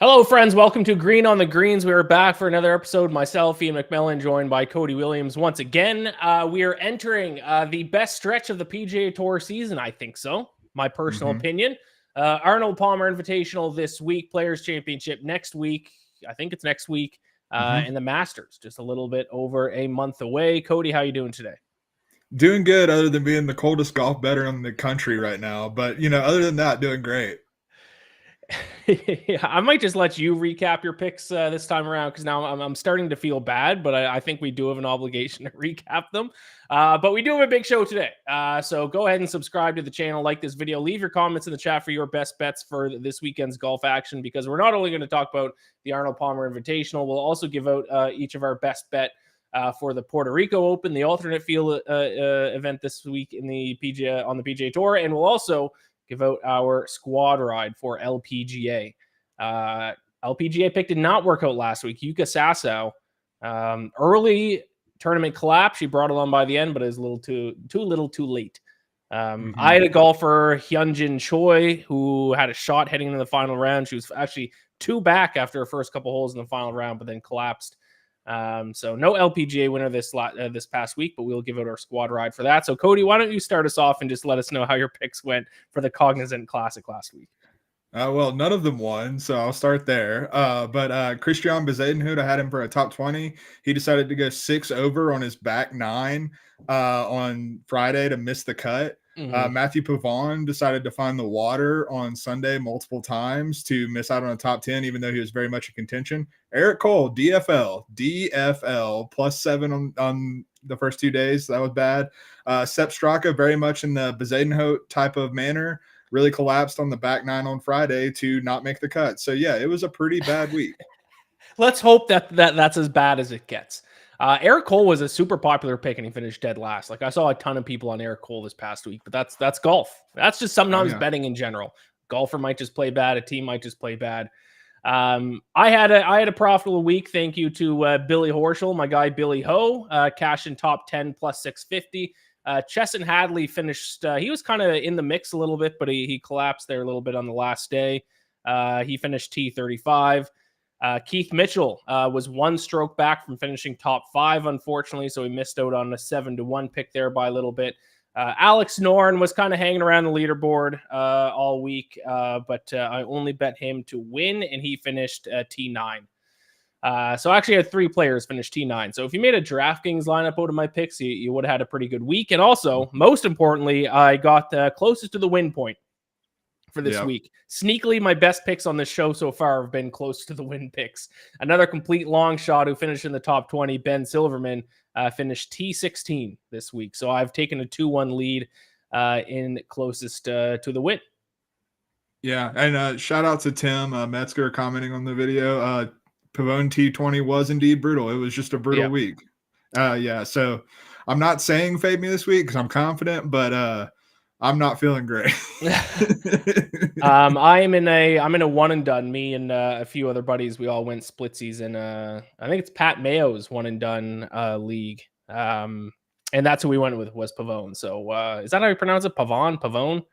Hello, friends. Welcome to Green on the Greens. We are back for another episode. Myself, Iain MacMillan, joined by Cody Williams once again. We are entering the best stretch of the PGA Tour season. I think so. My personal opinion. Arnold Palmer Invitational this week, Players Championship next week. I think it's next week. And the Masters, just a little bit over a month away. Cody, how you doing today? Doing good, other than being the coldest golf bettor in the country right now. But, other than that, doing great. Yeah, I might just let you recap your picks this time around because now I'm starting to feel bad, but I think we do have an obligation to recap them. But we do have a big show today. So go ahead and subscribe to the channel, like this video, leave your comments in the chat for your best bets for this weekend's golf action, because we're not only going to talk about the Arnold Palmer Invitational, we'll also give out each of our best bet for the Puerto Rico Open, the alternate field event this week in the PGA on the PGA Tour, and we'll also give out our squad ride for LPGA. LPGA pick did not work out last week. Yuka Sasso, early tournament collapse. She brought it on by the end, but it was a little too late. I had a golfer, Hyunjin Choi, who had a shot heading into the final round. She was actually 2 back after her first couple holes in the final round, but then collapsed. So no LPGA winner this past week, but we'll give out our squad ride for that. So Cody, why don't you start us off and just let us know how your picks went for the Cognizant Classic last week? Well, none of them won, so I'll start there. But Christian Bezuidenhout, I had him for a top 20. He decided to go 6 over on his back 9 on Friday to miss the cut. Matthew Pavon decided to find the water on Sunday multiple times to miss out on a top 10, even though he was very much in contention. Eric Cole, DFL +7 on the first 2 days. That was bad. Sepp Straka, very much in the Bezuidenhout type of manner, really collapsed on the back 9 on Friday to not make the cut. So, yeah, it was a pretty bad week. Let's hope that's as bad as it gets. Eric Cole was a super popular pick, and he finished dead last. Like, I saw a ton of people on Eric Cole this past week, but that's golf. That's just sometimes betting in general. Golfer might just play bad. A team might just play bad. I had a profitable week. Thank you to Billy Horschel, my guy Billy Ho, cash in top 10 +650. Chesson Hadley finished. He was kind of in the mix a little bit, but he collapsed there a little bit on the last day. He finished T35. Keith Mitchell was 1 stroke back from finishing top 5, unfortunately, so he missed out on a 7-1 pick there by a little bit. Alex Noren was kind of hanging around the leaderboard all week, but I only bet him to win, and he finished T9. So I actually had 3 players finish T9. So if you made a DraftKings lineup out of my picks, you would have had a pretty good week. And also, most importantly, I got closest to the win point for this week. Sneakily, my best picks on this show so far have been close to the win picks. Another complete long shot who finished in the top 20, Ben Silverman, finished T16 this week. So I've taken a 2-1 lead in closest to the win. Yeah, and shout out to Tim Metzger commenting on the video. Pavone T20 was indeed brutal. It was just a brutal week. So I'm not saying fade me this week because I'm confident, but I'm not feeling great. I'm in a one and done. Me and a few other buddies, we all went splitsies in I think it's Pat Mayo's one and done league. And that's who we went with, was Pavone. So is that how you pronounce it? Pavone?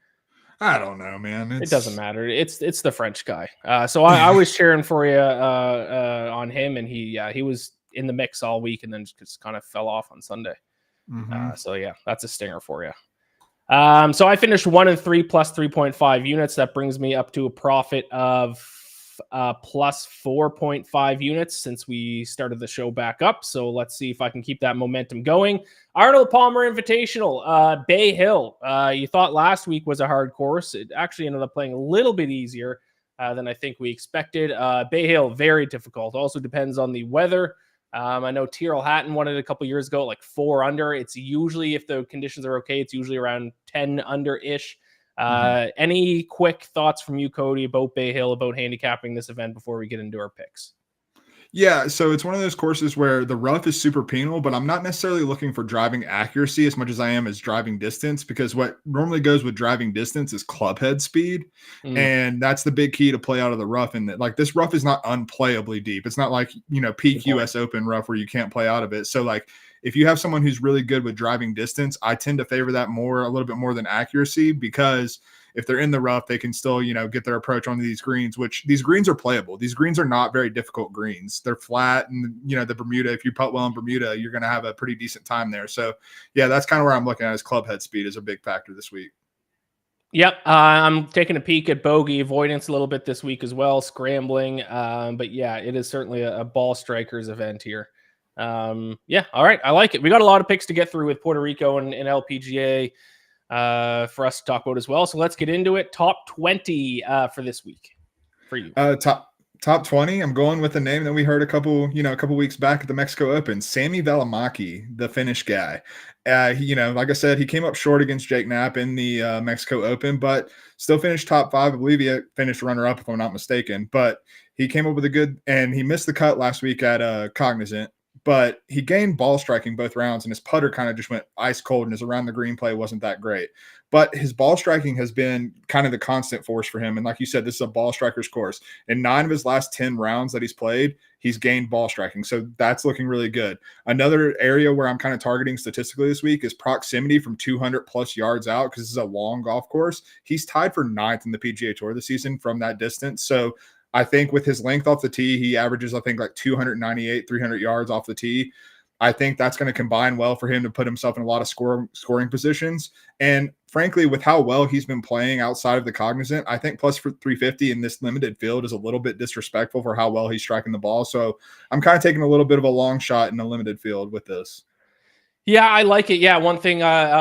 I don't know, man. It doesn't matter. It's the French guy. So I was cheering for you on him, and he was in the mix all week, and then just kind of fell off on Sunday. So yeah, that's a stinger for you. So I finished 1 and 3 plus 3.5 units. That brings me up to a profit of plus 4.5 units since we started the show back up. So let's see if I can keep that momentum going. Arnold Palmer Invitational, Bay Hill. You thought last week was a hard course. It actually ended up playing a little bit easier than I think we expected. Bay Hill, very difficult. Also depends on the weather. I know Tyrrell Hatton won it a couple years ago, like 4 under. It's usually, if the conditions are okay, it's usually around 10 under-ish. Any quick thoughts from you, Cody, about Bay Hill, about handicapping this event before we get into our picks? Yeah, so it's one of those courses where the rough is super penal, but I'm not necessarily looking for driving accuracy as much as I am as driving distance, because what normally goes with driving distance is club head speed. And that's the big key to play out of the rough. And like, this rough is not unplayably deep. It's not like, peak US Open rough where you can't play out of it. So like, if you have someone who's really good with driving distance, I tend to favor that a little bit more than accuracy, because if they're in the rough, they can still, get their approach onto these greens, which these greens are playable. These greens are not very difficult greens. They're flat, and, the Bermuda, if you putt well in Bermuda, you're going to have a pretty decent time there. So, yeah, that's kind of where I'm looking at, is club head speed is a big factor this week. Yep, I'm taking a peek at bogey avoidance a little bit this week as well, scrambling. But yeah, it is certainly a ball strikers event here. Yeah, all right, I like it. We got a lot of picks to get through with Puerto Rico and LPGA for us to talk about as well. So let's get into it. Top 20 for this week for you. Top 20. I'm going with a name that we heard a couple weeks back at the Mexico Open, Sammy Valimaki, the Finnish guy. Like I said, he came up short against Jake Knapp in the Mexico Open, but still finished top 5. I believe he finished runner-up, if I'm not mistaken. But he came up with and he missed the cut last week at Cognizant. But he gained ball striking both rounds, and his putter kind of just went ice cold, and his around the green play wasn't that great. But his ball striking has been kind of the constant force for him. And like you said, this is a ball striker's course. In 9 of his last 10 rounds that he's played, he's gained ball striking. So that's looking really good. Another area where I'm kind of targeting statistically this week is proximity from 200 plus yards out, because this is a long golf course. He's tied for 9th in the PGA Tour this season from that distance. So I think with his length off the tee, he averages, I think, like 298, 300 yards off the tee. I think that's going to combine well for him to put himself in a lot of scoring positions. And frankly, with how well he's been playing outside of the Cognizant, I think plus for 350 in this limited field is a little bit disrespectful for how well he's striking the ball. So I'm kind of taking a little bit of a long shot in a limited field with this. Yeah, I like it. Yeah, one thing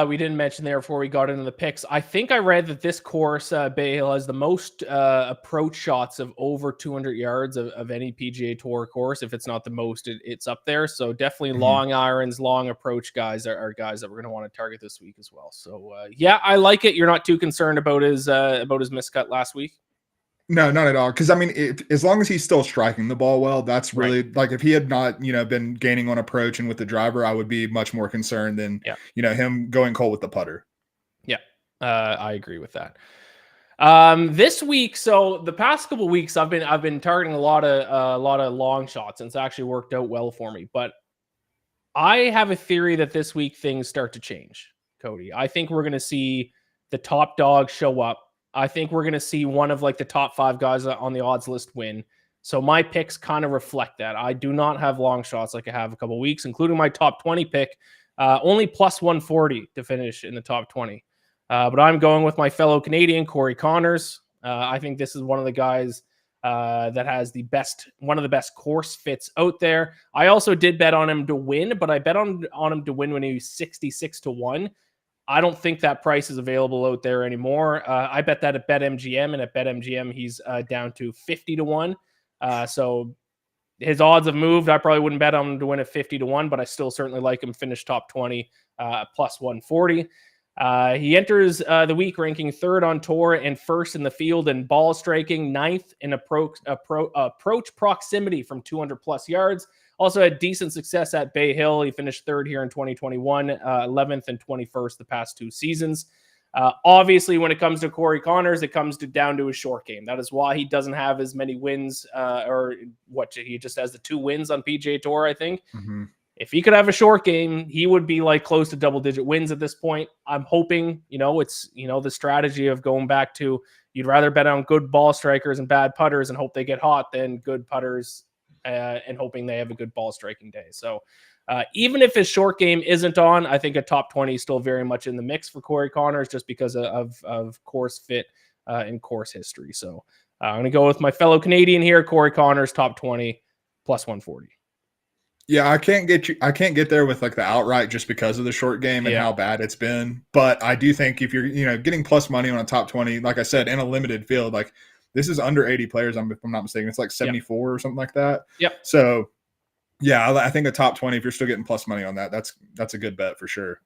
we didn't mention there before we got into the picks, I think I read that this course, Bay Hill, has the most approach shots of over 200 yards of any PGA Tour course. If it's not the most, it's up there. So definitely long irons, long approach guys are guys that we're going to want to target this week as well. So yeah, I like it. You're not too concerned about his miscut last week? No, not at all. Because, I mean, as long as he's still striking the ball well, that's really right. Like if he had not, been gaining on approach and with the driver, I would be much more concerned than, him going cold with the putter. Yeah, I agree with that. This week, so the past couple of weeks, I've been targeting a lot of long shots, and it's actually worked out well for me. But I have a theory that this week things start to change, Cody. I think we're going to see the top dog show up. I think we're going to see one of like the top 5 guys on the odds list win. So my picks kind of reflect that. I do not have long shots like I have a couple of weeks, including my top 20 pick, only plus 140 to finish in the top 20. But I'm going with my fellow Canadian, Corey Connors. I think this is one of the guys that has one of the best course fits out there. I also did bet on him to win, but I bet on him to win when he was 66-1. I don't think that price is available out there anymore. I bet that at BetMGM, and at BetMGM, he's down to 50-1. So his odds have moved. I probably wouldn't bet on him to win at 50-1, but I still certainly like him finish top 20 plus 140. He enters the week ranking 3rd on tour and 1st in the field in ball striking, 9th in approach proximity from 200 plus yards. Also had decent success at Bay Hill. He finished 3rd here in 2021, 11th and 21st the past 2 seasons. Obviously, when it comes to Corey Connors, it comes down to his short game. That is why he doesn't have as many wins, he just has the 2 wins on PGA Tour, I think. Mm-hmm. If he could have a short game, he would be like close to double-digit wins at this point. I'm hoping, it's, the strategy of going back to you'd rather bet on good ball strikers and bad putters and hope they get hot than good putters and hoping they have a good ball striking day. So even if his short game isn't on, I think a top 20 is still very much in the mix for Corey Connors just because of course fit and course history. So I'm going to go with my fellow Canadian here, Corey Connors, top 20 plus 140. Yeah, I can't get there with like the outright just because of the short game and how bad it's been. But I do think if you're, getting plus money on a top 20, like I said, in a limited field, like this is under 80 players. If I'm not mistaken, it's like 74 or something like that. Yep. So yeah, I think a top 20, if you're still getting plus money on that, that's a good bet for sure.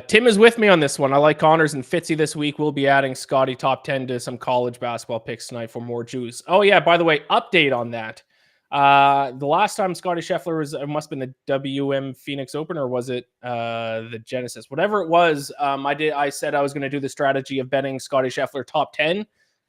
Tim is with me on this one. I like Connors and Fitzy this week. We'll be adding Scotty top 10 to some college basketball picks tonight for more juice. Oh yeah, by the way, update on that. The last time Scotty Sheffler was, it must have been the WM Phoenix Open, or was it the Genesis? Whatever it was, I said I was going to do the strategy of betting Scotty Scheffler top 10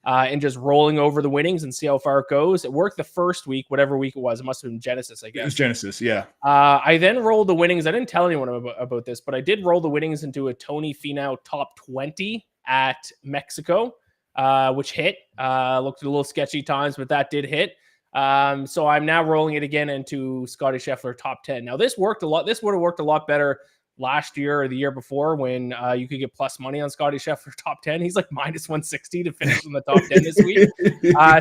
and just rolling over the winnings and see how far it goes. It worked the first week, whatever week it was. It must have been Genesis, I guess. It was Genesis, yeah. I then rolled the winnings. I didn't tell anyone about this, but I did roll the winnings into a Tony Finau top 20 at Mexico, which hit. Looked a little sketchy times, but that did hit. So I'm now rolling it again into Scotty Sheffler top 10. Now this worked a lot. This would have worked a lot better last year or the year before when you could get plus money on Scotty Sheffler top 10. He's like minus 160 to finish in the top 10 this week.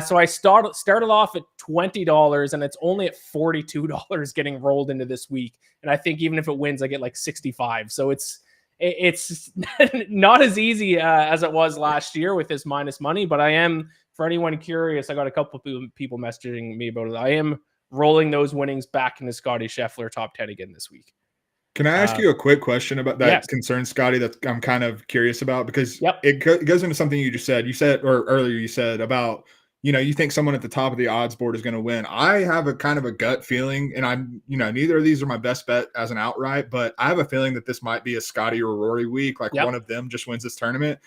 So I started off at $20 and it's only at $42 getting rolled into this week. And I think even if it wins, I get like 65. So it's not as easy as it was last year with this minus money, but I am, for anyone curious, I got a couple of people messaging me about it. I am rolling those winnings back into Scotty Sheffler top 10 again this week. Can I ask you a quick question about that concern, Scotty, that I'm kind of curious about? Because it goes into something you just said. You said, or earlier you said about, you think someone at the top of the odds board is going to win. I have a kind of a gut feeling, and I'm, neither of these are my best bet as an outright, but I have a feeling that this might be a Scotty or Rory week. Like one of them just wins this tournament.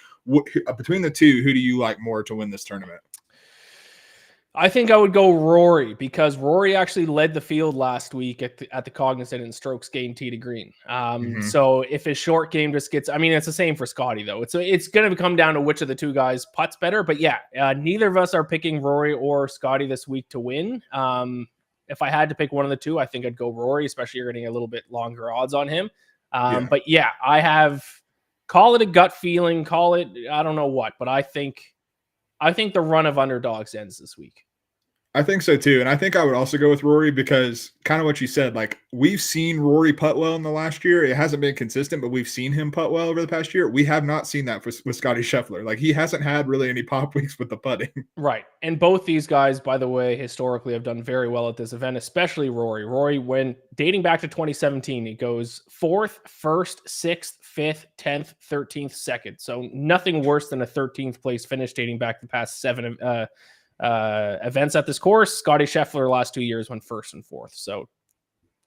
Between the two, who do you like more to win this tournament? I think I would go Rory because Rory actually led the field last week at the Cognizant in strokes gained tee to green. So if his short game just gets, it's the same for Scotty though. It's going to come down to which of the two guys putts better. But neither of us are picking Rory or Scotty this week to win. If I had to pick one of the two, I think I'd go Rory, especially you're getting a little bit longer odds on him. But I have, call it a gut feeling, call it, I don't know what, but I think the run of underdogs ends this week. I think so too. And I think I would also go with Rory because kind of what you said, like we've seen Rory putt well in the last year. It hasn't been consistent, but we've seen him putt well over the past year. We have not seen that with Scotty Sheffler. Like he hasn't had really any pop weeks with the putting. Right. And both these guys, by the way, historically have done very well at this event, especially Rory. Rory, when dating back to 2017, he goes 4th, 1st, 6th, 5th, 10th, 13th, 2nd. So nothing worse than a 13th place finish dating back the past 7 events at this course. Scotty Sheffler last 2 years went 1st and 4th. So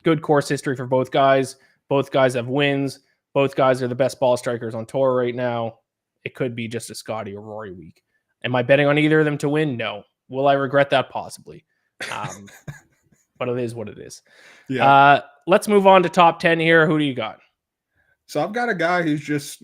good course history for both guys. Both guys have wins. Both guys are the best ball strikers on tour right now. It could be just a Scotty or Rory week. Am I betting on either of them to win? No. Will I regret that? Possibly. But it is what it is. Yeah. Let's move on to top 10 here. Who do you got? So I've got a guy who's just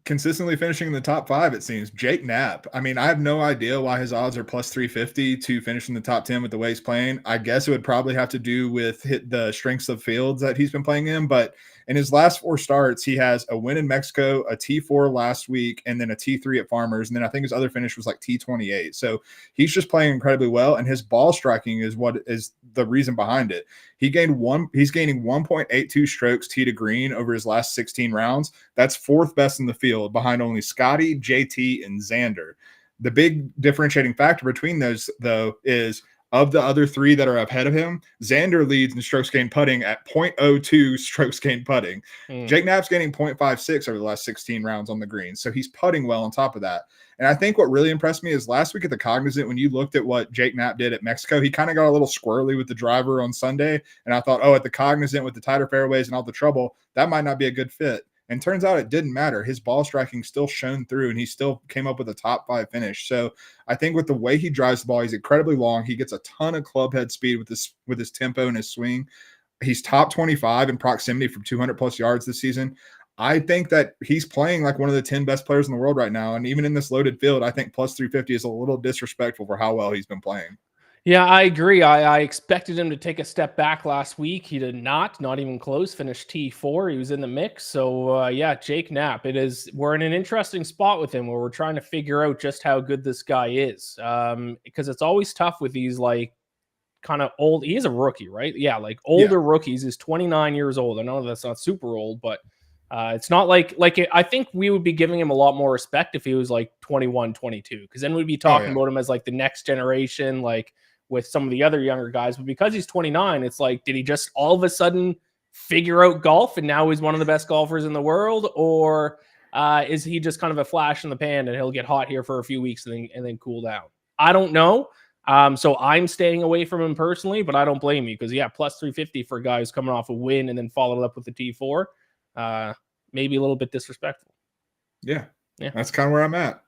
consistently finishing in the top 5, it seems. Jake Knapp. I have no idea why his odds are plus 350 to finish in the top 10 with the way he's playing. I guess it would probably have to do with the strengths of fields that he's been playing in. But in his last 4 starts, he has a win in Mexico, a T4 last week, and then a T3 at Farmers. And then I think his other finish was like T28. So he's just playing incredibly well. And his ball striking is what is the reason behind it. He's gaining 1.82 strokes tee to green over his last 16 rounds. That's 4th best in the field, behind only Scotty, JT, and Xander. The big differentiating factor between those, though, is of the other 3 that are ahead of him, Xander leads in strokes gained putting at 0.02 strokes gained putting. Jake Knapp's gaining 0.56 over the last 16 rounds on the green. So he's putting well on top of that. And I think what really impressed me is last week at the Cognizant, when you looked at what Jake Knapp did at Mexico, he kind of got a little squirrely with the driver on Sunday. And I thought, at the Cognizant with the tighter fairways and all the trouble, that might not be a good fit. And turns out it didn't matter. His ball striking still shone through, and he still came up with a top 5 finish. So I think with the way he drives the ball, he's incredibly long. He gets a ton of club head speed with his tempo and his swing. He's top 25 in proximity from 200 plus yards this season. I think that he's playing like one of the 10 best players in the world right now. And even in this loaded field, I think plus 350 is a little disrespectful for how well he's been playing. Yeah, I agree. I expected him to take a step back last week. He did not even close, finished T4. He was in the mix. So Jake Knapp, we're in an interesting spot with him where we're trying to figure out just how good this guy is. Because it's always tough with these like kind of old, he's a rookie, right? Yeah, like older rookies. He's 29 years old. I know that's not super old, but it's not I think we would be giving him a lot more respect if he was like 21, 22, because then we'd be talking about him as like the next generation, like with some of the other younger guys. But because he's 29, it's like, did he just all of a sudden figure out golf and now he's one of the best golfers in the world? Or is he just kind of a flash in the pan and he'll get hot here for a few weeks and then cool down? I don't know. So I'm staying away from him personally, but I don't blame you because plus 350 for a guy who's coming off a win and then followed up with the T4. Maybe a little bit disrespectful. Yeah. That's kind of where I'm at.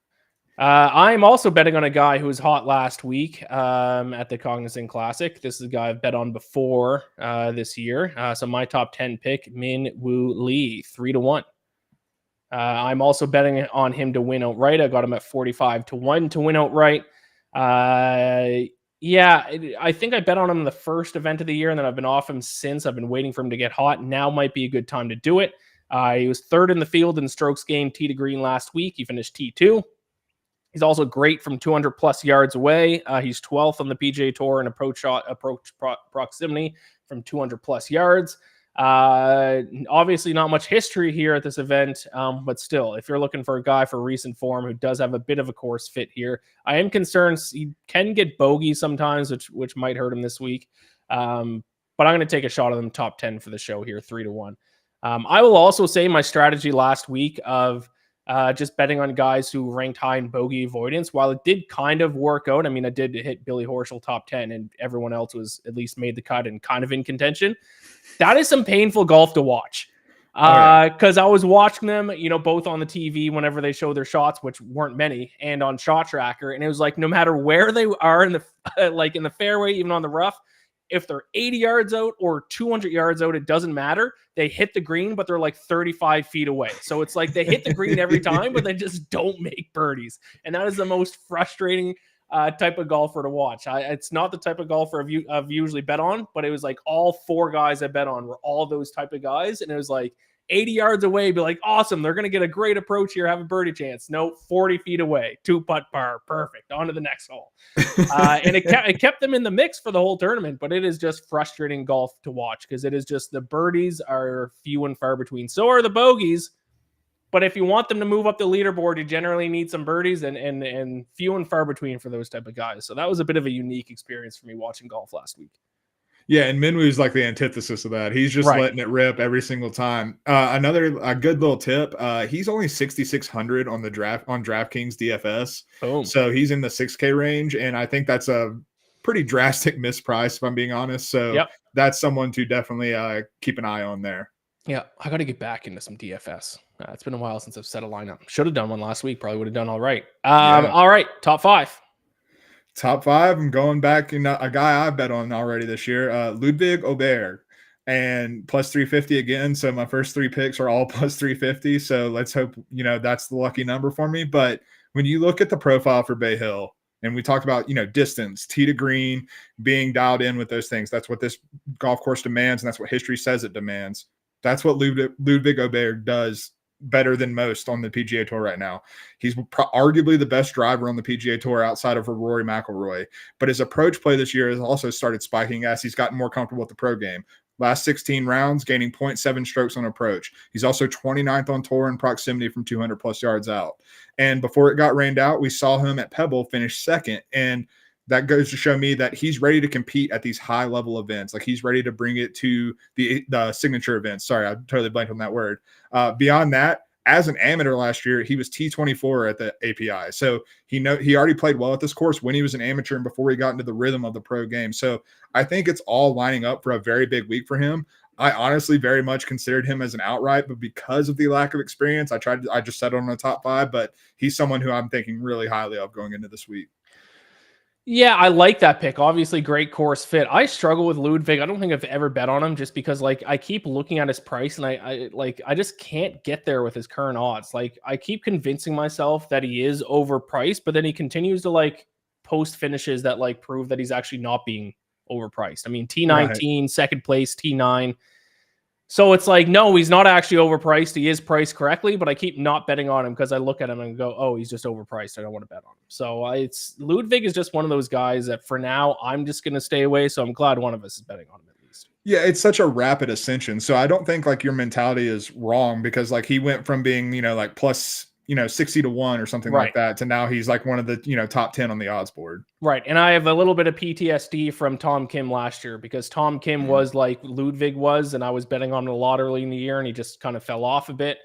I'm also betting on a guy who was hot last week at the Cognizant Classic. This is a guy I've bet on before this year. So my top 10 pick, Minwoo Lee, 3-1. I'm also betting on him to win outright. I got him at 45-1 to win outright. Yeah, I think I bet on him in the first event of the year, and then I've been off him since. I've been waiting for him to get hot. Now might be a good time to do it. He was third in the field in strokes gained tee to green last week. He finished T2. He's also great from 200 plus yards away. He's 12th on the PGA Tour in approach proximity from 200 plus yards. Obviously not much history here at this event, but still, if you're looking for a guy for recent form who does have a bit of a course fit here, I am concerned he can get bogey sometimes, which might hurt him this week. But I'm going to take a shot at him top 10 for the show here, 3-1. I will also say my strategy last week of just betting on guys who ranked high in bogey avoidance, while it did kind of work out. I mean, I did hit Billy Horschel top 10 and everyone else was at least made the cut and kind of in contention. That is some painful golf to watch. Because I was watching them, both on the TV whenever they show their shots, which weren't many, and on Shot Tracker. And it was like, no matter where they are in the, like in the fairway, even on the rough, if they're 80 yards out or 200 yards out, it doesn't matter. They hit the green, but they're like 35 feet away. So it's like they hit the green every time, but they just don't make birdies. And that is the most frustrating type of golfer to watch. It's not the type of golfer I've usually bet on, but it was like all four guys I bet on were all those type of guys. And it was like 80 yards away, be like, awesome, they're going to get a great approach here, have a birdie chance. No, 40 feet away, 2-putt par, perfect, on to the next hole. And it kept them in the mix for the whole tournament, but it is just frustrating golf to watch because it is just the birdies are few and far between. So are the bogeys. But if you want them to move up the leaderboard, you generally need some birdies and few and far between for those type of guys. So that was a bit of a unique experience for me watching golf last week. Yeah, and Minwoo's like the antithesis of that. He's just letting it rip every single time. A good little tip. He's only 6,600 on DraftKings DFS. Boom. So he's in the 6K range, and I think that's a pretty drastic misprice, if I'm being honest. So that's someone to definitely keep an eye on there. Yeah, I got to get back into some DFS. It's been a while since I've set a lineup. Should have done one last week. Probably would have done all right. All right, top 5. Top 5, I'm going back in a guy I bet on already this year, Ludwig Oer, and plus 350 again. So my first 3 picks are all plus 350. So let's hope, that's the lucky number for me. But when you look at the profile for Bay Hill, and we talked about, distance, tee to green, being dialed in with those things. That's what this golf course demands, and that's what history says it demands. That's what Ludwig Oer does better than most on the PGA Tour right now. He's arguably the best driver on the PGA Tour outside of Rory McIlroy, but his approach play this year has also started spiking as he's gotten more comfortable with the pro game. Last 16 rounds, gaining 0.7 strokes on approach. He's also 29th on tour in proximity from 200 plus yards out. And before it got rained out, we saw him at Pebble finish second. And that goes to show me that he's ready to compete at these high level events. Like he's ready to bring it to the signature events. Sorry, I totally blanked on that word. Beyond that, as an amateur last year, he was T24 at the API. So he already played well at this course when he was an amateur and before he got into the rhythm of the pro game. So I think it's all lining up for a very big week for him. I honestly very much considered him as an outright, but because of the lack of experience, I just settled on the top 5, but he's someone who I'm thinking really highly of going into this week. Yeah, I like that pick. Obviously, great course fit. I struggle with Ludwig. I don't think I've ever bet on him just because, I keep looking at his price and I just can't get there with his current odds. I keep convincing myself that he is overpriced, but then he continues to post finishes that prove that he's actually not being overpriced. I mean, T19, right. Second place, T9. So it's no, he's not actually overpriced. He is priced correctly, but I keep not betting on him because I look at him and go, oh, he's just overpriced. I don't want to bet on him. So Ludwig is just one of those guys that for now, I'm just going to stay away. So I'm glad one of us is betting on him at least. Yeah, it's such a rapid ascension. So I don't think your mentality is wrong because he went from being, plus 60-1 or something like that to now he's one of the, top 10 on the odds board. Right. And I have a little bit of PTSD from Tom Kim last year because Tom Kim was like Ludwig was, and I was betting on him a lot early in the year and he just kind of fell off a bit.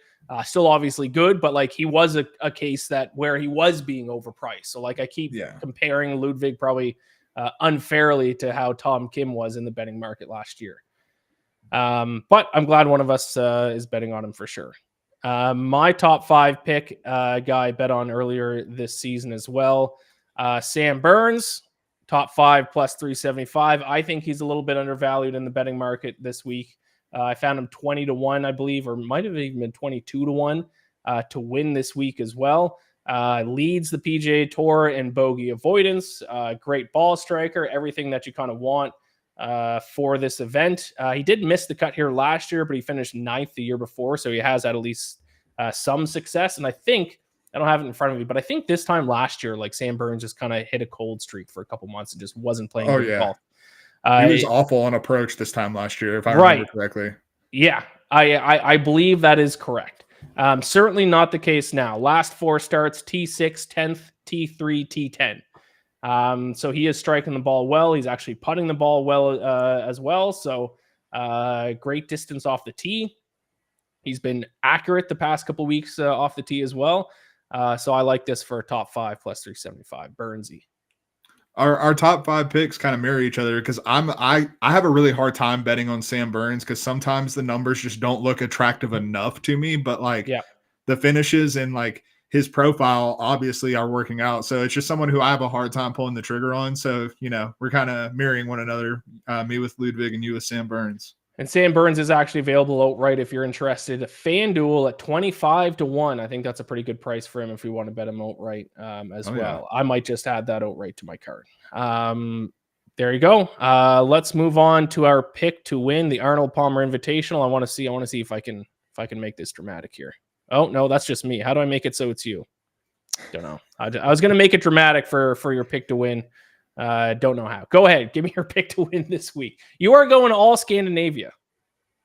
Still obviously good, but he was a case that where he was being overpriced. So I keep comparing Ludwig probably unfairly to how Tom Kim was in the betting market last year. But I'm glad one of us is betting on him for sure. My top 5 pick guy I bet on earlier this season as well. Sam Burns, top 5 plus 375. I think he's a little bit undervalued in the betting market this week. I found him 20-1, I believe, or might have even been 22-1 to win this week as well. Leads the PGA Tour in bogey avoidance. Great ball striker, everything that you kind of want for this event. He did miss the cut here last year, but he finished 9th the year before, so he has had at least some success. And I think, I don't have it in front of me, but I think this time last year, like Sam Burns just kind of hit a cold streak for a couple months and just wasn't playing good golf. He was awful on approach this time last year, if I remember correctly. Yeah, I believe that is correct. Certainly not the case now. Last 4 starts, T6, 10th, T3, T10. So he is striking the ball well. He's actually putting the ball well as well. So great distance off the tee. He's been accurate the past couple weeks off the tee as well. So I like this for a top 5 plus 375. Burnsy. Our top 5 picks kind of mirror each other because I have a really hard time betting on Sam Burns because sometimes the numbers just don't look attractive enough to me. But the finishes and like his profile obviously are working out. So it's just someone who I have a hard time pulling the trigger on. So, we're kind of mirroring one another, me with Ludwig and you with Sam Burns. And Sam Burns is actually available outright if you're interested. FanDuel at 25-1. I think that's a pretty good price for him if we want to bet him outright as well. I might just add that outright to my card. There you go. Let's move on to our pick to win the Arnold Palmer Invitational. I want to see if I can make this dramatic here. Oh no, that's just me. How do I make it so it's you? Don't know. I was going to make it dramatic for your pick to win. Don't know how. Go ahead. Give me your pick to win this week. You are going all Scandinavia.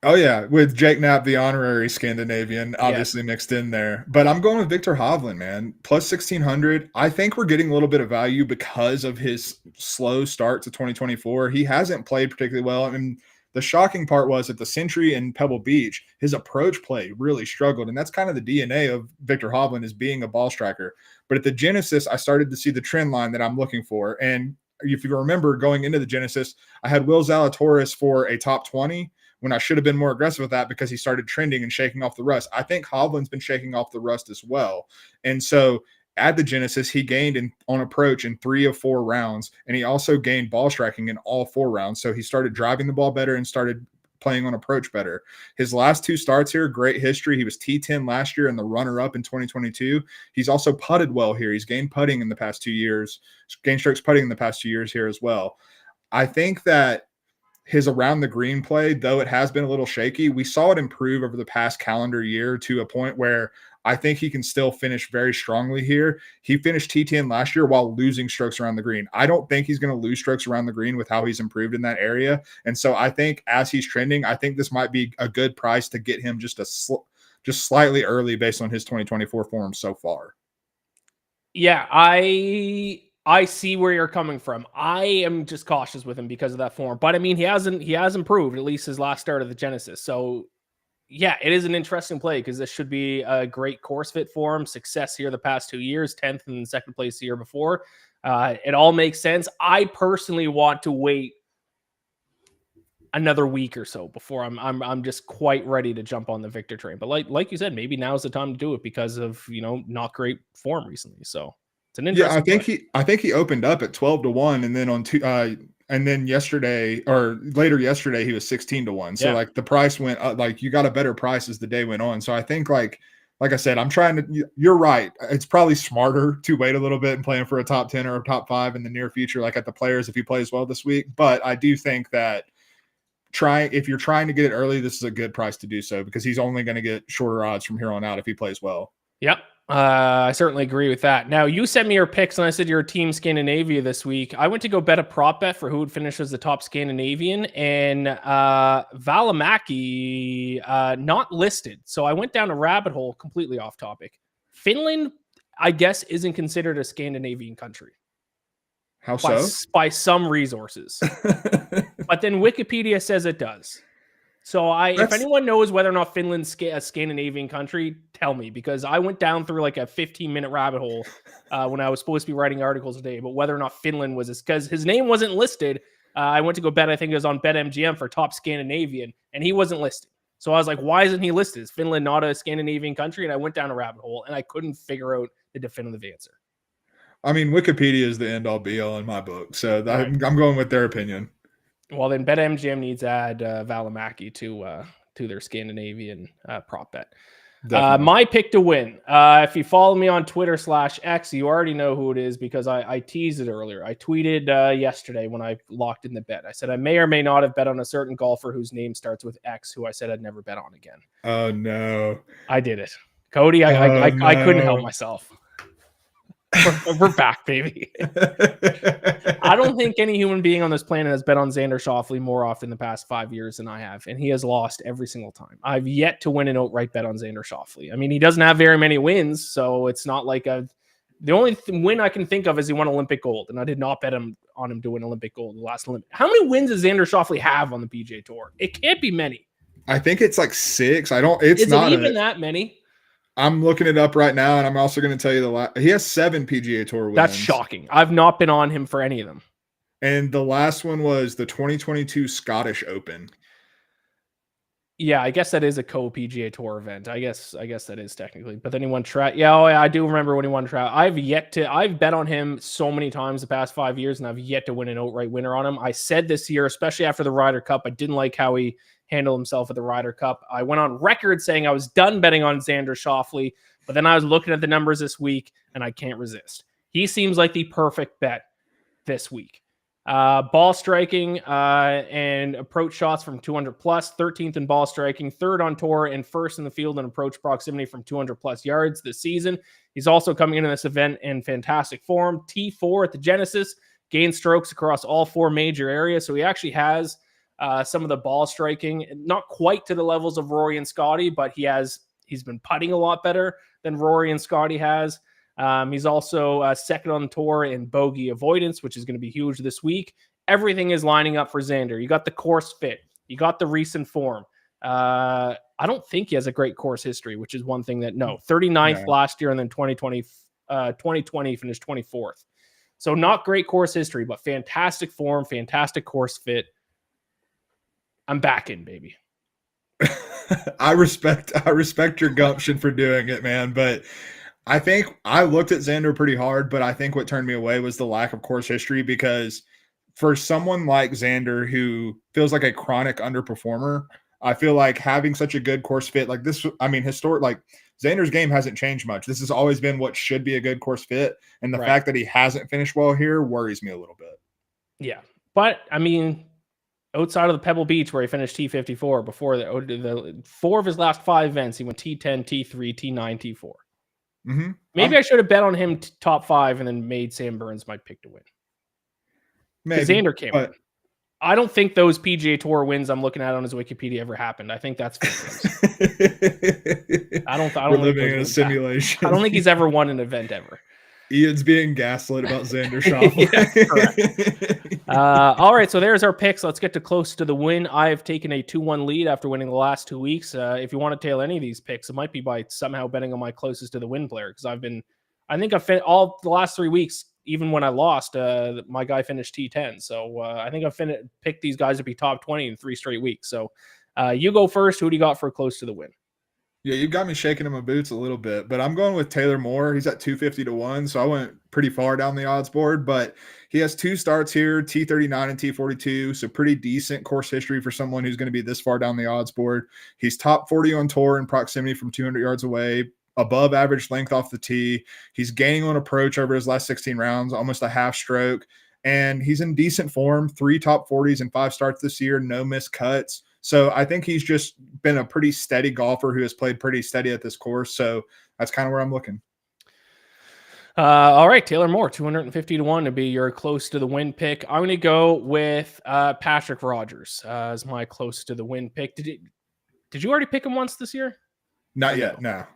Oh, yeah. With Jake Knapp, the honorary Scandinavian, obviously mixed in there. But I'm going with Viktor Hovland, man. Plus 1,600. I think we're getting a little bit of value because of his slow start to 2024. He hasn't played particularly well. And the shocking part was at the Century in Pebble Beach, his approach play really struggled. And that's kind of the DNA of Viktor Hovland, is being a ball striker. But at the Genesis, I started to see the trend line that I'm looking for. And if you remember going into the Genesis, I had Will Zalatoris for a top 20 when I should have been more aggressive with that because he started trending and shaking off the rust. I think Hovland's been shaking off the rust as well. And so at the Genesis, he gained on approach in 3 of 4 rounds, and he also gained ball striking in all 4 rounds. So he started driving the ball better and started playing on approach better. His last 2 starts here, great history. He was T10 last year and the runner-up in 2022. He's also putted well here. He's gained putting in the past 2 years, gained strokes putting in the past 2 years here as well. I think that his around the green play, though it has been a little shaky, we saw it improve over the past calendar year to a point where I think he can still finish very strongly here. He finished T10 last year while losing strokes around the green. I don't think he's going to lose strokes around the green with how he's improved in that area. And so I think as he's trending, I think this might be a good price to get him just slightly early based on his 2024 form so far. Yeah, I see where you're coming from. I am just cautious with him because of that form. But I mean, he has improved, at least his last start of the Genesis. So yeah, it is an interesting play because this should be a great course fit for him. Success here the past 2 years, 10th and 2nd place the year before. It all makes sense. I personally want to wait another week or so before I'm just quite ready to jump on the Viktor train. But like you said, maybe now's the time to do it because of not great form recently. So it's an interesting. I think he opened up at 12-1, and then and then yesterday or later yesterday he was 16-1. So like the price went up, like you got a better price as the day went on. So I think like I said, you're right. It's probably smarter to wait a little bit and plan for a top 10 or a top 5 in the near future, like at the Players if he plays well this week. But I do think that if you're trying to get it early, this is a good price to do so because he's only going to get shorter odds from here on out if he plays well. Yep. I certainly agree with that. Now, you sent me your picks, and I said you're Team Scandinavia this week. I went to go bet a prop bet for who would finish as the top Scandinavian, and Välimäki not listed. So I went down a rabbit hole completely off topic. Finland, I guess, isn't considered a Scandinavian country. How so? By some resources. But then Wikipedia says it does. So if anyone knows whether or not Finland's a Scandinavian country, tell me, because I went down through like a 15-minute rabbit hole when I was supposed to be writing articles today, but whether or not Finland was, because his name wasn't listed. I went to go bet, I think it was on BetMGM for top Scandinavian, and he wasn't listed. So I was like, why isn't he listed? Is Finland not a Scandinavian country? And I went down a rabbit hole and I couldn't figure out the definitive answer. I mean, Wikipedia is the end all be all in my book. So Right. I'm going with their opinion. Well, then BetMGM needs to add Valimaki to their Scandinavian prop bet. My pick to win. If you follow me on Twitter /X, you already know who it is because I teased it earlier. I tweeted yesterday when I locked in the bet. I said I may or may not have bet on a certain golfer whose name starts with X, who I said I'd never bet on again. Oh no! I did it, Cody. I couldn't help myself. We're back, baby. I don't think any human being on this planet has bet on Xander Schley more often in the past 5 years than I have, and he has lost every single time. I've yet to win an outright bet on Xander Schley. I mean, he doesn't have very many wins, so it's not like the only win I can think of is he won Olympic gold, and I did not bet on him to win Olympic gold in the last Olympic. How many wins does Xander Schley have on the PGA Tour? It can't be many. I think it's like 6. Is not even that many? I'm looking it up right now, and I'm also going to tell you he has 7 PGA Tour wins. That's shocking. I've not been on him for any of them. And the last one was the 2022 Scottish Open. Yeah, I guess that is a co-PGA Tour event. I guess that is technically. But then he won Trout. Yeah, I do remember when he won Trout. I've bet on him so many times the past 5 years, and I've yet to win an outright winner on him. I said this year, especially after the Ryder Cup, I didn't like how he handle himself at the Ryder Cup. I went on record saying I was done betting on Xander Schley, but then I was looking at the numbers this week and I can't resist. He seems like the perfect bet this week. Ball striking and approach shots from 200 plus, 13th in ball striking, 3rd on tour, and 1st in the field in approach proximity from 200 plus yards this season. He's also coming into this event in fantastic form. T4 at the Genesis, gained strokes across all 4 major areas. So he actually has some of the ball striking, not quite to the levels of Rory and Scotty, but he's been putting a lot better than Rory and Scotty has. He's also second on tour in bogey avoidance, which is going to be huge this week. Everything is lining up for Xander. You got the course fit. You got the recent form. I don't think he has a great course history, which is one thing that 39th last year, and then 2020 finished 24th. So not great course history, but fantastic form, fantastic course fit. I'm back in, baby. I respect your gumption for doing it, man. But I think I looked at Xander pretty hard, but I think what turned me away was the lack of course history, because for someone like Xander who feels like a chronic underperformer, I feel like having such a good course fit like this, I mean, Xander's game hasn't changed much. This has always been what should be a good course fit. And the fact that he hasn't finished well here worries me a little bit. Yeah. But I mean, outside of the Pebble Beach where he finished T54 before the 4 of his last 5 events, he went T10, T3, T9, T4. Mm-hmm. Maybe I should have bet on him top 5 and then made Sam Burns my pick to win. Because Xander can't win. I don't think those PGA Tour wins I'm looking at on his Wikipedia ever happened. I think that's I don't We're living in a simulation. I don't think he's ever won an event ever. Ian's being gaslit about Xander Schley. All right, so there's our picks. Let's get to close to the win. I've taken a 2-1 lead after winning the last 2 weeks. If you want to tail any of these picks, it might be by somehow betting on my closest to the win player, because I think I've all the last 3 weeks, even when I lost, my guy finished T10. So I think I've picked these guys to be top 20 in 3 straight weeks. So you go first. Who do you got for close to the win? Yeah, you got me shaking in my boots a little bit, but I'm going with Taylor Moore. He's at 250 to 1, so I went pretty far down the odds board, but he has 2 starts here, T39 and T42, so pretty decent course history for someone who's going to be this far down the odds board. He's top 40 on tour in proximity from 200 yards away, above average length off the tee. He's gaining on approach over his last 16 rounds, almost a half stroke, and he's in decent form, 3 top 40s and 5 starts this year, no missed cuts. So I think he's just been a pretty steady golfer who has played pretty steady at this course. So that's kind of where I'm looking. All right, Taylor Moore, 250 to 1 to be your close to the win pick. I'm going to go with Patrick Rogers as my close to the win pick. Did you already pick him once this year? Not yet, no.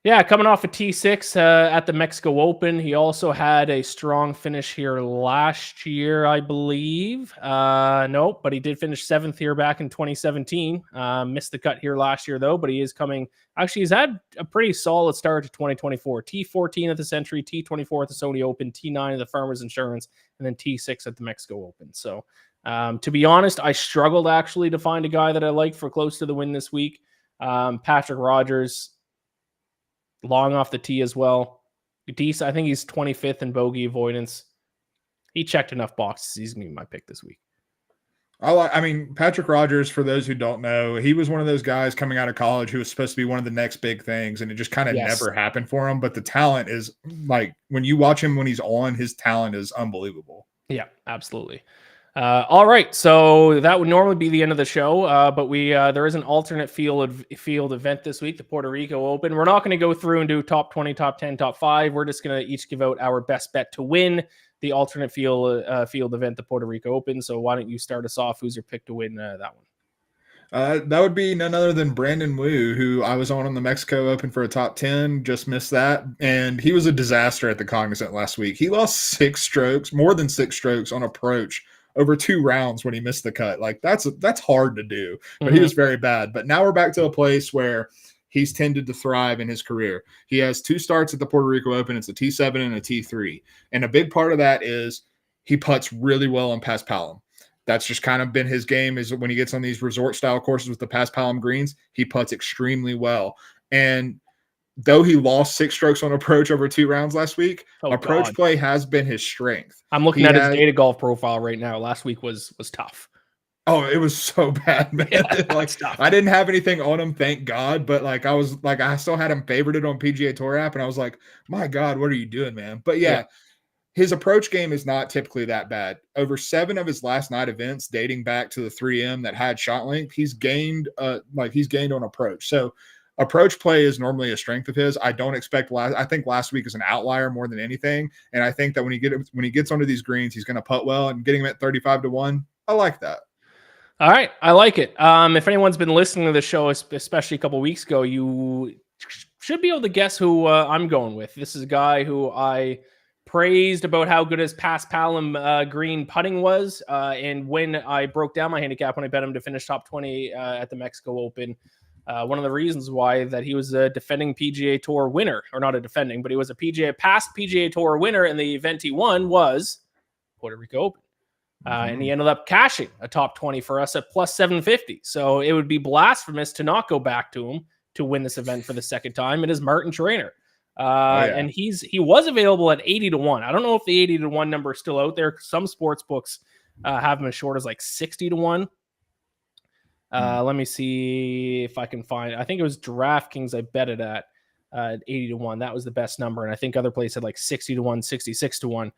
Yeah, coming off a T6 at the Mexico Open. He also had a strong finish here last year, I believe. Nope, but he did finish 7th here back in 2017. Missed the cut here last year, though, but he is coming. Actually, he's had a pretty solid start to 2024. T14 at the Century, T24 at the Sony Open, T9 at the Farmers Insurance, and then T6 at the Mexico Open. So To be honest, I struggled actually to find a guy that I like for close to the win this week. Patrick Rogers, long off the tee as well. Decent. I think he's 25th in bogey avoidance. He checked enough boxes. He's going to be my pick this week. I mean, Patrick Rogers, for those who don't know, he was one of those guys coming out of college who was supposed to be one of the next big things, and it just kind of never happened for him. But the talent is, like, when you watch him when he's on, his talent is unbelievable. Yeah, absolutely. All right, so that would normally be the end of the show, but there is an alternate field event this week, the Puerto Rico Open. We're not going to go through and do top 20, top 10, top 5. We're just going to each give out our best bet to win the alternate field event, the Puerto Rico Open. So why don't you start us off? Who's your pick to win that one? That would be none other than Brandon Wu, who I was on the Mexico Open for a top 10, just missed that. And he was a disaster at the Cognizant last week. He lost more than 6 strokes on approach over 2 rounds when he missed the cut. Like that's hard to do, but he was very bad. But now we're back to a place where he's tended to thrive in his career. He has 2 starts at the Puerto Rico Open. It's a T7 and a T3. And a big part of that is he putts really well on Paspalum. That's just kind of been his game, is when he gets on these resort style courses with the Paspalum greens, he putts extremely well. And though he lost 6 strokes on approach over 2 rounds last week, approach play has been his strength. I'm looking at his data golf profile right now. Last week was tough. Oh, it was so bad, man. Yeah, like I didn't have anything on him, thank God. But I still had him favorited on PGA Tour app, and I was like, my God, what are you doing, man? But yeah. His approach game is not typically that bad. Over 7 of his last 9 events, dating back to the 3M that had shot length, he's gained on approach. So approach play is normally a strength of his. I don't expect I think last week is an outlier more than anything. And I think that when he gets onto these greens, he's going to putt well, and getting him at 35-1. I like that. All right. I like it. If anyone's been listening to the show, especially a couple of weeks ago, you should be able to guess who I'm going with. This is a guy who I praised about how good his Paspalum green putting was. And when I broke down my handicap, when I bet him to finish top 20 at the Mexico Open, one of the reasons why that he was a defending PGA Tour winner, or not a defending, but he was a past PGA Tour winner in the event he won was Puerto Rico Open. And he ended up cashing a top 20 for us at plus 750. So it would be blasphemous to not go back to him to win this event for the second time. It is Martin Traynor. And he was available at 80-1. I don't know if the 80-1 number is still out there. Some sports books have him as short as like 60-1. Let me see if I can find. I think it was DraftKings I bet it at 80-1. That was the best number, and I think other places had like 60-1, 66-1.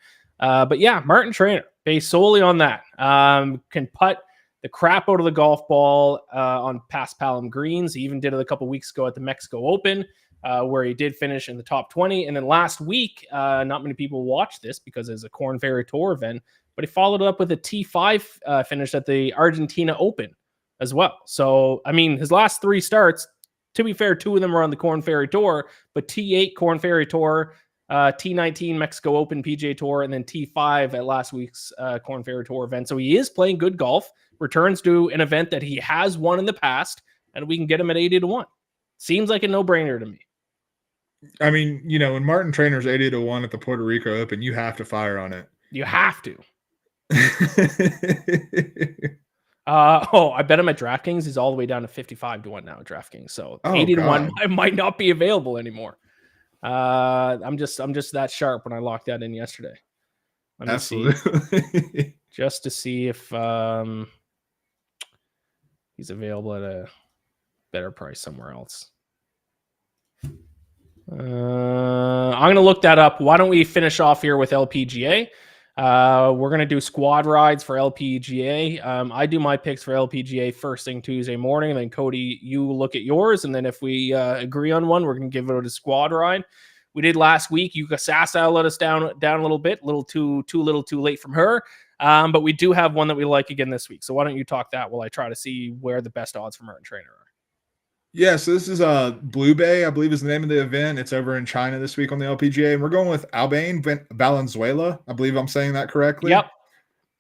But yeah, Martin Traynor, based solely on that, can putt the crap out of the golf ball on Paspalum greens. He even did it a couple weeks ago at the Mexico Open, where he did finish in the top 20. And then last week, not many people watched this because it's a Corn Ferry Tour event, but he followed it up with a T5 finish at the Argentina Open as well. So, I mean, his last 3 starts, to be fair, 2 of them are on the Corn Ferry Tour, but T8 Corn Ferry Tour, T19 Mexico Open PGA Tour, and then T5 at last week's Corn Ferry Tour event. So he is playing good golf, returns to an event that he has won in the past, and we can get him at 80-1. Seems like a no-brainer to me. I mean, when Martin Traynor's 80-1 at the Puerto Rico Open, you have to fire on it. You have to. I bet him at DraftKings. He's all the way down to 55-1 now at DraftKings. So 80-1 might not be available anymore. I'm just that sharp when I locked that in yesterday. Let me see, just to see if he's available at a better price somewhere else. I'm going to look that up. Why don't we finish off here with LPGA? We're going to do squad rides for LPGA. I do my picks for LPGA first thing Tuesday morning, and then Cody, you look at yours, and then if we agree on one, we're going to give it a squad ride. We did last week. Yuka Sasa let us down a little bit, too late from her. But we do have one that we like again this week. So why don't you talk that while I try to see where the best odds for Martin Traynor are. Yeah, so this is Blue Bay, I believe is the name of the event. It's over in China this week on the LPGA, and we're going with Albain Valenzuela. I believe I'm saying that correctly. Yep.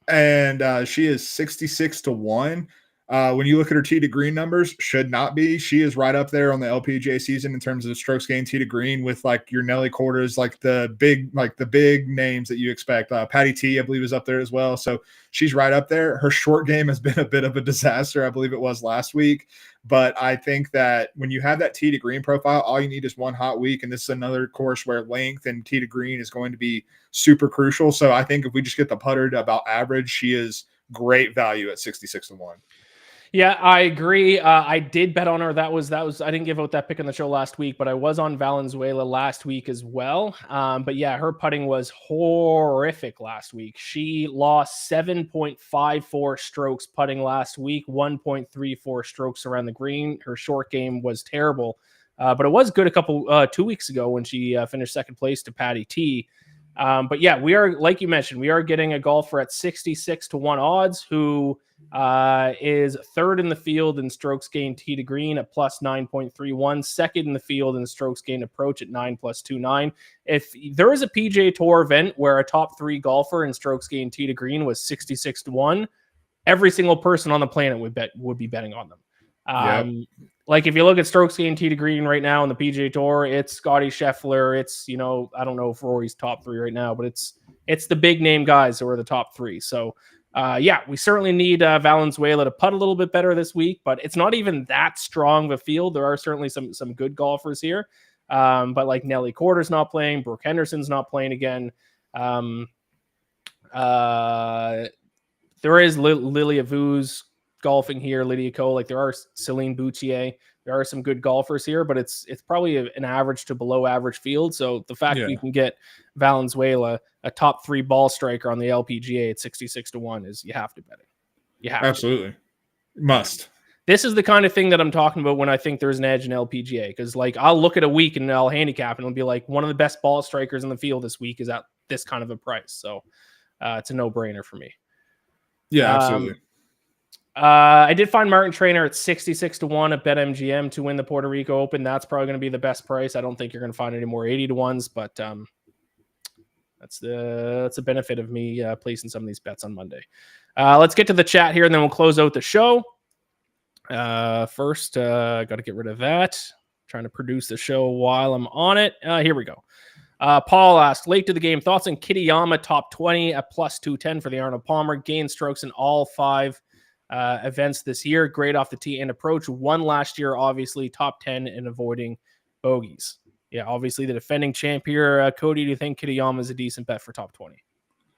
And she is 66-1. When you look at her tee to green numbers, should not be. She is right up there on the LPGA season in terms of strokes gained tee to green with like your Nelly Quarters, like the big names that you expect. Patty T, I believe, is up there as well. So she's right up there. Her short game has been a bit of a disaster. I believe it was last week. But I think that when you have that tee to green profile, all you need is one hot week. And this is another course where length and tee to green is going to be super crucial. So I think if we just get the putter to about average, she is great value at 66-1. Yeah, I agree. I did bet on her. That was. I didn't give out that pick on the show last week, but I was on Valenzuela last week as well. But yeah, her putting was horrific last week. She lost 7.54 strokes putting last week, 1.34 strokes around the green. Her short game was terrible, but it was good a couple 2 weeks ago when she finished second place to Patty T. But yeah, we are, like you mentioned, we are getting a golfer at 66-1 odds who is third in the field in strokes gained tee to green at plus 9.31, second in the field in strokes gained approach at 9+29. If there is a PGA Tour event where a top 3 golfer in strokes gained tee to green was 66-1, every single person on the planet would be betting on them. Yep. Like if you look at strokes gained tee to green right now in the PGA Tour, it's Scotty Sheffler. It's, I don't know if Rory's top 3 right now, but it's the big name guys who are the top 3. So yeah, we certainly need Valenzuela to putt a little bit better this week, but it's not even that strong of a field. There are certainly some good golfers here, but like Nelly Quarter's not playing, Brooke Henderson's not playing again. There is Lilia Vu's golfing here, Lydia Ko, like there are Celine Boutier. There are some good golfers here, but it's probably an average to below average field. So the fact we can get Valenzuela, a top 3 ball striker on the LPGA at 66-1 is you have to bet it. You have absolutely must. This is the kind of thing that I'm talking about when I think there's an edge in LPGA, because like I'll look at a week and I'll handicap and it'll be like one of the best ball strikers in the field this week is at this kind of a price. So it's a no-brainer for me. Yeah, absolutely. I did find Martin Traynor at 66-1 at BetMGM to win the Puerto Rico Open. That's probably going to be the best price. I don't think you're going to find any more 80-1s, but that's the benefit of me placing some of these bets on Monday. Let's get to the chat here, and then we'll close out the show. First, got to get rid of that. Trying to produce the show while I'm on it. Here we go. Paul asked, late to the game, thoughts on Kitayama top 20 at plus 210 for the Arnold Palmer. Gained strokes in all 5 events this year. Great off the tee and approach. Won last year, obviously, top 10 in avoiding bogeys. Yeah, obviously the defending champ here. Cody, do you think Kitayama is a decent bet for top 20?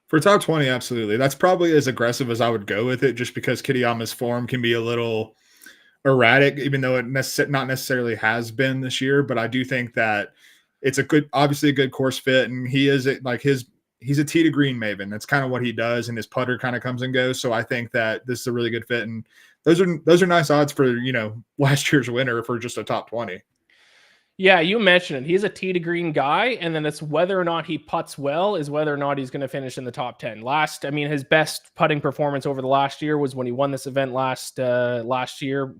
For top 20, absolutely. That's probably as aggressive as I would go with it, just because Kitayama's form can be a little erratic, even though it not necessarily has been this year. But I do think that it's obviously a good course fit, and he is he's a tee to green maven. That's kind of what he does, and his putter kind of comes and goes. So I think that this is a really good fit, and those are nice odds for last year's winner for just a top 20. Yeah, you mentioned it. He's a tee to green guy, and then it's whether or not he putts well is whether or not he's going to finish in the top 10. His best putting performance over the last year was when he won this event last year,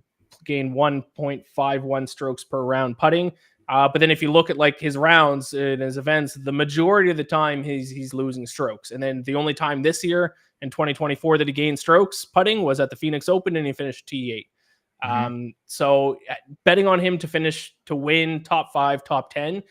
gained 1.51 strokes per round putting. But then if you look at like his rounds in his events, the majority of the time he's losing strokes. And then the only time this year in 2024 that he gained strokes putting was at the Phoenix Open, and he finished T8. So betting on him to win top 5, top 10,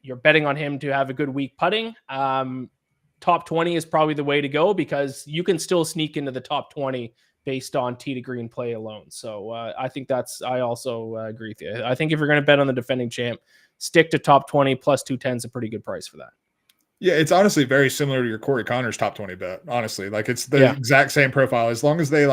you're betting on him to have a good week putting. Top 20 is probably the way to go, because you can still sneak into the top 20 based on tee to green play alone. So I think I also agree with you. I think if you're going to bet on the defending champ, stick to top 20 plus 210 is a pretty good price for that. Yeah, it's honestly very similar to your Corey Connors top 20 bet. Honestly, like it's the exact same profile, as long as they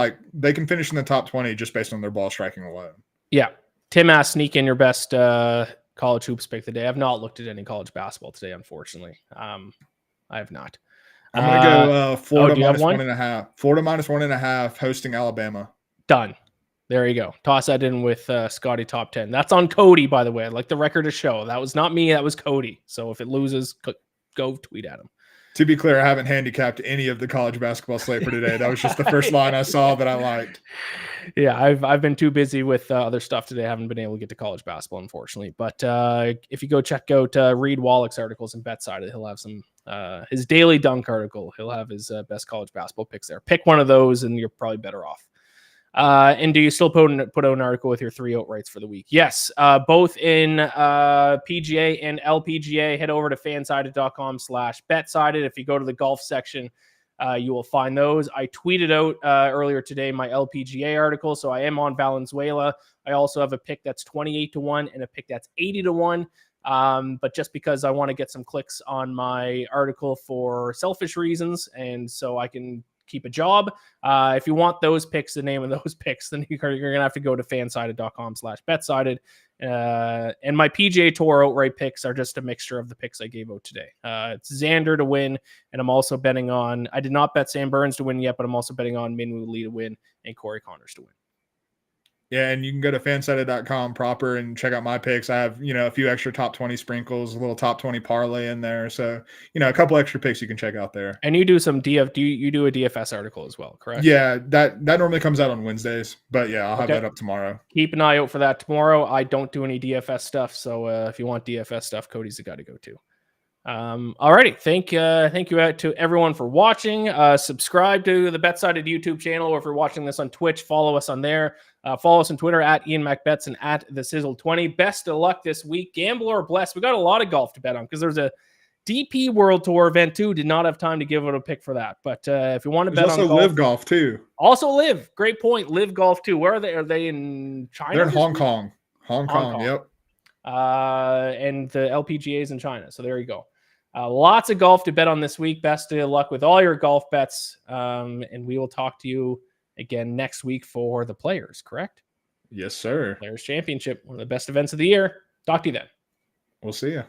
can finish in the top 20 just based on their ball striking alone. Yeah. Tim asked, sneak in your best college hoops pick of the day. I've not looked at any college basketball today, unfortunately. I have not. I'm going to go Florida minus 1.5. Florida minus 1.5 hosting Alabama. Done. There you go. Toss that in with Scotty top 10. That's on Cody, by the way. I'd like the record to show. That was not me. That was Cody. So if it loses, go tweet at him. To be clear, I haven't handicapped any of the college basketball slate for today. That was just the first line I saw that I liked. Yeah, I've been too busy with other stuff today. I haven't been able to get to college basketball, unfortunately. But if you go check out Reed Wallach's articles in BetSide, he'll have some his daily dunk article. He'll have his best college basketball picks there. Pick one of those, and you're probably better off. And do you still put out an article with your 3 outrights for the week? Yes, both in PGA and LPGA. Head over to fansided.com/betsided. If you go to the golf section, you will find those. I tweeted out earlier today my LPGA article, so I am on Valenzuela. I also have a pick that's 28-1 and a pick that's 80-1. But just because I want to get some clicks on my article for selfish reasons, and so I can keep a job. If you want those picks, the name of those picks, then you're going to have to go to fansided.com/betsided. And my PGA Tour outright picks are just a mixture of the picks I gave out today. It's Xander to win, and I'm also betting on, I did not bet Sam Burns to win yet, but I'm also betting on Minwoo Lee to win and Corey Connors to win. Yeah, and you can go to fansided.com proper and check out my picks. I have, a few extra top 20 sprinkles, a little top 20 parlay in there. So, a couple extra picks you can check out there. And you do some you do a DFS article as well, correct? Yeah, that normally comes out on Wednesdays, but yeah, I'll have that up tomorrow. Keep an eye out for that tomorrow. I don't do any DFS stuff, so if you want DFS stuff, Cody's the guy to go to. Alrighty, thank you to everyone for watching. Subscribe to the BetSided YouTube channel, or if you're watching this on Twitch, follow us on there. Follow us on Twitter at Iain MacBets and at the Sizzle20. Best of luck this week. Gamble or bless. We got a lot of golf to bet on because there's a DP World Tour event too. Did not have time to give it a pick for that, but if you want to bet on golf, Live Golf too. Also Live. Great point. Live Golf too. Where are they? Are they in China? They're in Hong Kong. Hong Kong. Yep. And the LPGA is in China. So there you go. Lots of golf to bet on this week. Best of luck with all your golf bets. And we will talk to you again next week for the Players, correct? Yes, sir. Players Championship, one of the best events of the year. Talk to you then. We'll see you.